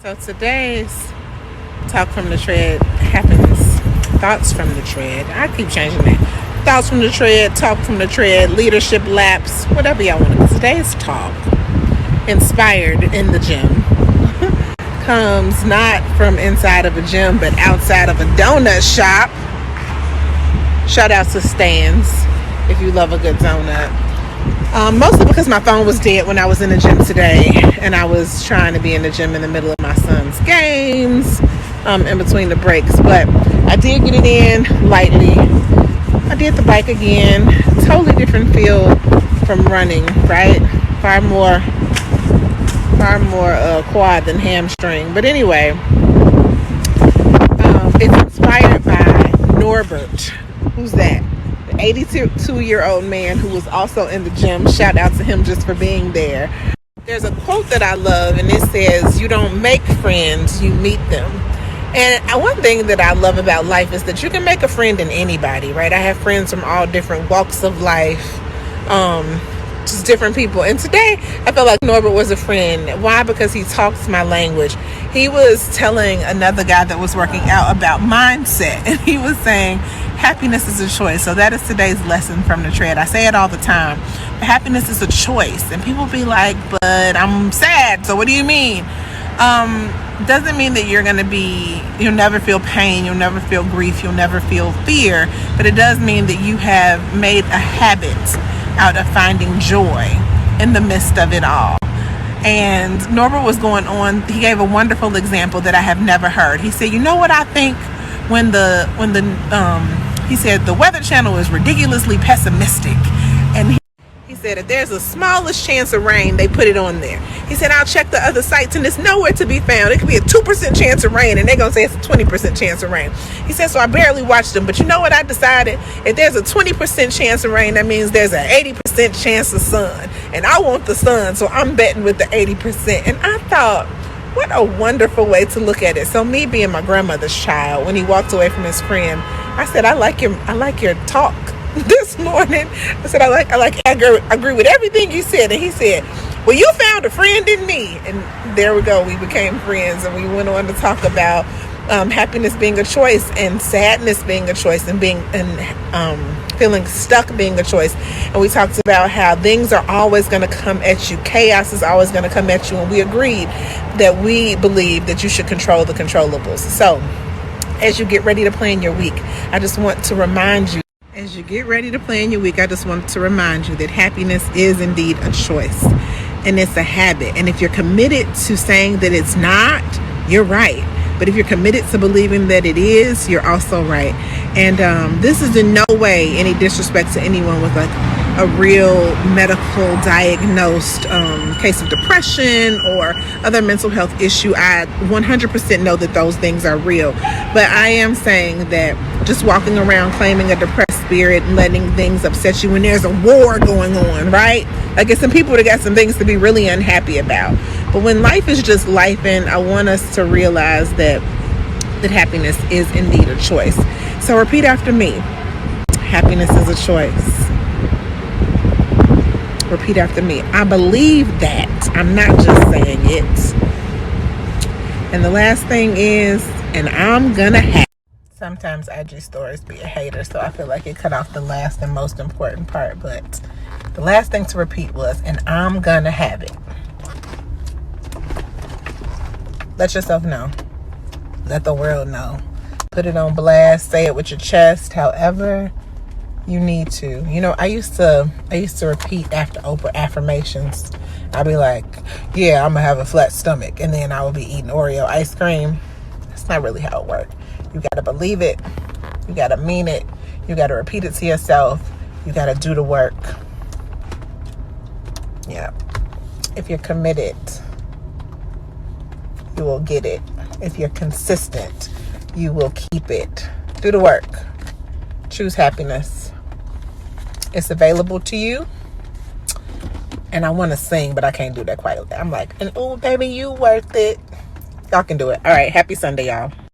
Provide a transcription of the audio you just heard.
So today's talk from the tread happens. Thoughts from the tread. I keep changing that. Thoughts from the tread, talk from the tread, leadership laps, whatever y'all want to. Today's talk, inspired in the gym, comes not from inside of a gym, but outside of a donut shop. Shout out to Stan's if you love a good donut. Mostly because my phone was dead when I was in the gym today, and I was trying to be in the gym in the middle of my son's games, in between the breaks. But I did get it in lightly. I did the bike again. Totally different feel from running, right? Far more quad than hamstring. But anyway, it's inspired by Norbert. Who's that? 82-year-old man who was also in the gym. Shout out to him just for being there. There's a quote that I love, and it says, "You don't make friends, you meet them." And one thing that I love about life is that you can make a friend in anybody, right? I have friends from all different walks of life, just different people. And today I felt like Norbert was a friend. Why? Because he talks my language. He was telling another guy that was working out about mindset, and he was saying happiness is a choice. So that is today's lesson from the tread. I say it all the time. Happiness is a choice, and people be like, "But I'm sad, so what do you mean?" Doesn't mean that you'll never feel pain, you'll never feel grief, you'll never feel fear, but it does mean that you have made a habit out of finding joy in the midst of it all. And Norbert was going on, he gave a wonderful example that I have never heard. He said, "You know what I think he said the Weather Channel is ridiculously pessimistic." And he said, if there's the smallest chance of rain, they put it on there. He said, "I'll check the other sites and it's nowhere to be found. It could be a 2% chance of rain and they're going to say it's a 20% chance of rain." He said, "So I barely watched them. But you know what I decided? If there's a 20% chance of rain, that means there's an 80% chance of sun. And I want the sun, so I'm betting with the 80%. And I thought, what a wonderful way to look at it. So me being my grandmother's child, when he walked away from his friend, I said, I like your talk this morning. I said, I agree with everything you said." And he said, "Well, you found a friend in me." And there we go. We became friends, and we went on to talk about happiness being a choice, and sadness being a choice, and feeling stuck being a choice. And we talked about how things are always going to come at you. Chaos is always going to come at you. And we agreed that we believe that you should control the controllables. So as you get ready to plan your week, I just want to remind you, that happiness is indeed a choice, and it's a habit. And if you're committed to saying that it's not, you're right. But if you're committed to believing that it is, you're also right. And this is in no way any disrespect to anyone with like a real medical diagnosed case of depression or other mental health issue. I 100% know that those things are real. But I am saying that just walking around claiming a depressed spirit and letting things upset you when there's a war going on, right? Like, it's some people that got some things to be really unhappy about. But when life is just life, and I want us to realize that happiness is indeed a choice. So repeat after me. Happiness is a choice. Repeat after me. I believe that. I'm not just saying it. And the last thing is, and I'm gonna have. Sometimes IG stories be a hater, so I feel like it cut off the last and most important part. But the last thing to repeat was, and I'm gonna have it. Let yourself know. Let the world know. Put it on blast. Say it with your chest, however you need to. You know, I used to repeat after Oprah affirmations. I'd be like, "Yeah, I'm gonna have a flat stomach," and then I would be eating Oreo ice cream. That's not really how it works. You gotta believe it. You gotta mean it. You gotta repeat it to yourself. You gotta do the work. Yeah. If you're committed, you will get it. If you're consistent, you will keep it. Do the work. Choose happiness. It's available to you. And I want to sing, but I can't do that quite. I'm like, "And oh, baby, you worth it." Y'all can do it. All right. Happy Sunday, y'all.